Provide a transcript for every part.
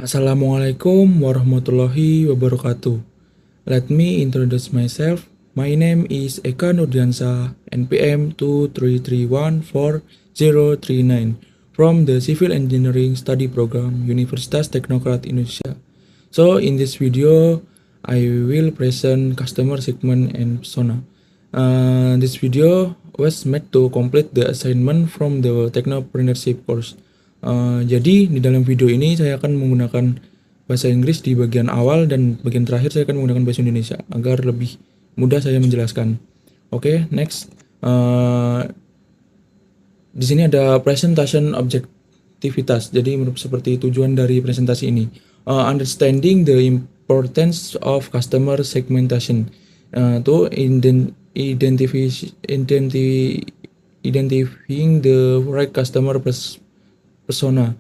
Assalamualaikum warahmatullahi wabarakatuh. Let me introduce myself. My name is Eka Nurdiansa, NPM 2331439 from the Civil Engineering Study Program, Universitas Teknokrat Indonesia. So in this video, I will present customer segment and persona. This video was made to complete the assignment from the Technopreneurship course. Jadi di dalam video ini saya akan menggunakan bahasa Inggris di bagian awal dan bagian terakhir saya akan menggunakan bahasa Indonesia agar lebih mudah saya menjelaskan. Oke, next. Di sini ada presentation objektivitas. Jadi seperti tujuan dari presentasi ini. Understanding the importance of customer segmentation. To identifying the right customer persona,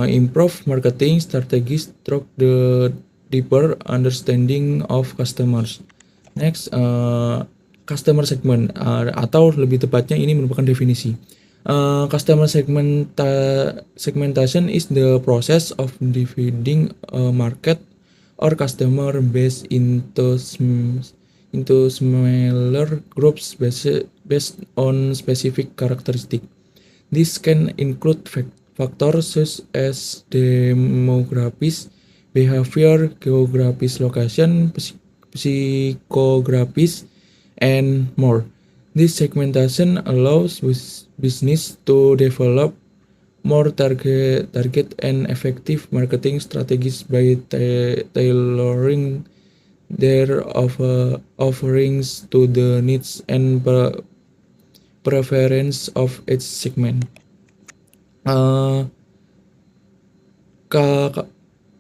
improve marketing strategies through the deeper understanding of customers. Next, customer segment atau lebih tepatnya ini merupakan definisi. Customer segmentation is the process of dividing a market or customer base into smaller groups based on specific characteristics. This can include factors such as demographics, behavior, geographic location, psychographics, and more. This segmentation allows business to develop more target and effective marketing strategies by tailoring their offerings to the needs and preference of each segment.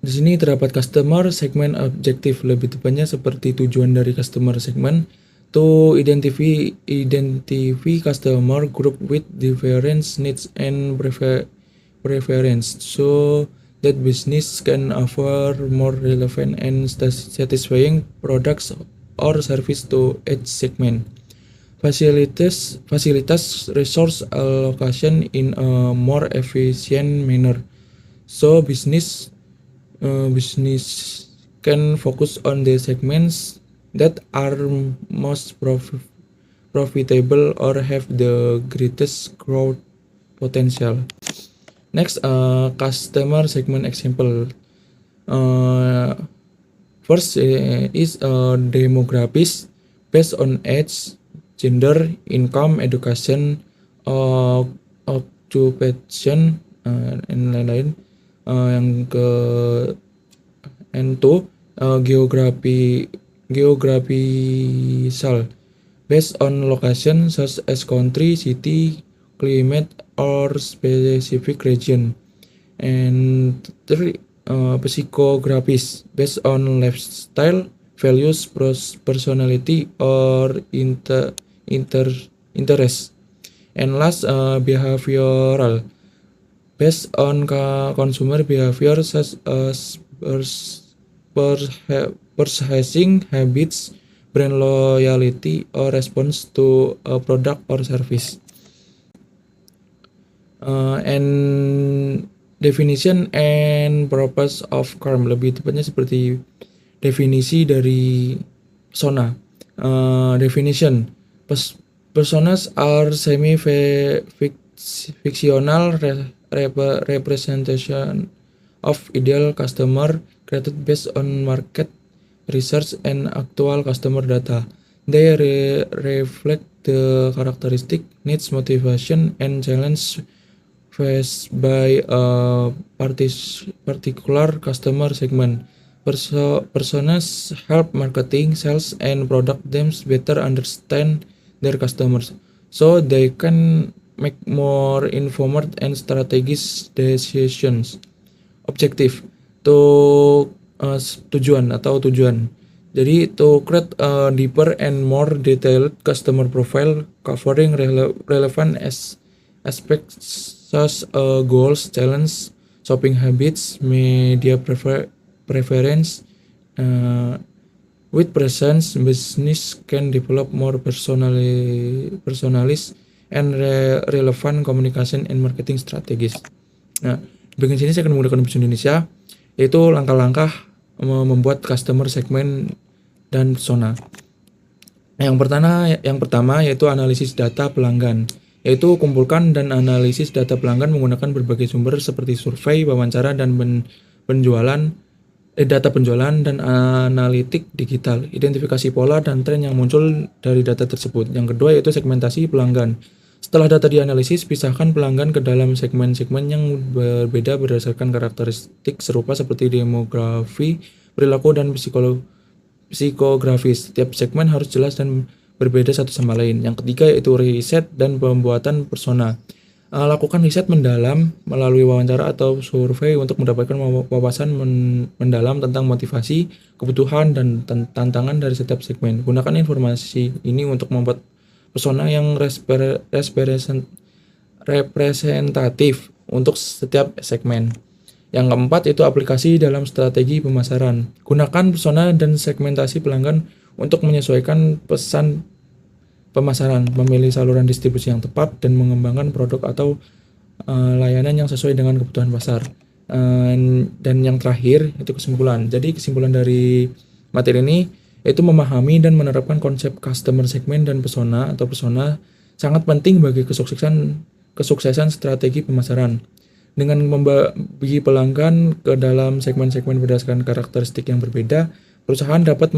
Di sini terdapat customer segment objektif, lebih tepatnya seperti tujuan dari customer segment to identify customer group with different needs and preference so that business can offer more relevant and satisfying products or service to each segment. Facilitas resource allocation in a more efficient manner, so business can focus on the segments that are most profitable or have the greatest growth potential. Next, customer segment example. First is demographics based on age, gender, income, education, occupation, dan lain-lain. Yang ke N2, geographical based on location such as country, city, climate, or specific region. And 3, psychographics based on lifestyle, values, personality, or interest. And last, behavioral based on consumer behavior such as purchasing habits, brand loyalty, or response to a product or service. And definition and purpose of CARM, lebih tepatnya seperti definisi dari persona. Definition: personas are semi-fictional representation of ideal customer created based on market research and actual customer data. They reflect the characteristic, needs, motivation, and challenge faced by a particular customer segment. Personas help marketing, sales, and product teams better understand their customers, so they can make more informed and strategic decisions. Objective: tujuan. Jadi to create a deeper and more detailed customer profile covering relevant aspects such as goals, challenges, shopping habits, media preference. With presence, business can develop more personalized and relevant communication and marketing strategies. Nah, bagian sini saya akan menggunakan bahasa Indonesia. yaitu langkah-langkah membuat customer segment dan persona. Yang pertama yaitu analisis data pelanggan, yaitu kumpulkan dan analisis data pelanggan menggunakan berbagai sumber seperti survei, wawancara, dan data penjualan dan analitik digital. Identifikasi pola dan tren yang muncul dari data tersebut. Yang kedua yaitu segmentasi pelanggan. Setelah data dianalisis, pisahkan pelanggan ke dalam segmen-segmen yang berbeda berdasarkan karakteristik serupa seperti demografi, perilaku, dan psikografis. Setiap segmen harus jelas dan berbeda satu sama lain. Yang ketiga yaitu riset dan pembuatan persona. Lakukan riset mendalam melalui wawancara atau survei untuk mendapatkan wawasan mendalam tentang motivasi, kebutuhan, dan tantangan dari setiap segmen. Gunakan informasi ini untuk membuat persona yang representatif untuk setiap segmen. Yang keempat itu aplikasi dalam strategi pemasaran. Gunakan persona dan segmentasi pelanggan untuk menyesuaikan pesan pemasaran, memilih saluran distribusi yang tepat, dan mengembangkan produk atau layanan yang sesuai dengan kebutuhan pasar. Dan yang terakhir itu kesimpulan. Jadi kesimpulan dari materi ini yaitu memahami dan menerapkan konsep customer segment dan persona atau persona sangat penting bagi kesuksesan strategi pemasaran. Dengan membagi pelanggan ke dalam segmen-segmen berdasarkan karakteristik yang berbeda, perusahaan dapat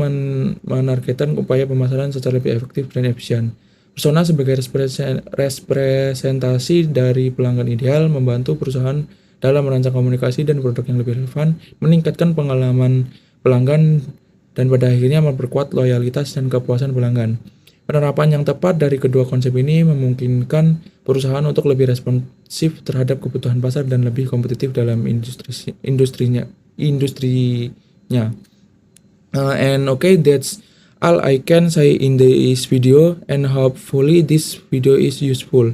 menargetkan upaya pemasaran secara lebih efektif dan efisien. Persona sebagai representasi dari pelanggan ideal membantu perusahaan dalam merancang komunikasi dan produk yang lebih relevan, meningkatkan pengalaman pelanggan, dan pada akhirnya memperkuat loyalitas dan kepuasan pelanggan. Penerapan yang tepat dari kedua konsep ini memungkinkan perusahaan untuk lebih responsif terhadap kebutuhan pasar dan lebih kompetitif dalam industrinya. And okay, that's all I can say in this video, and hopefully this video is useful.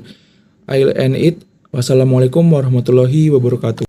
I'll end it. Wassalamualaikum warahmatullahi wabarakatuh.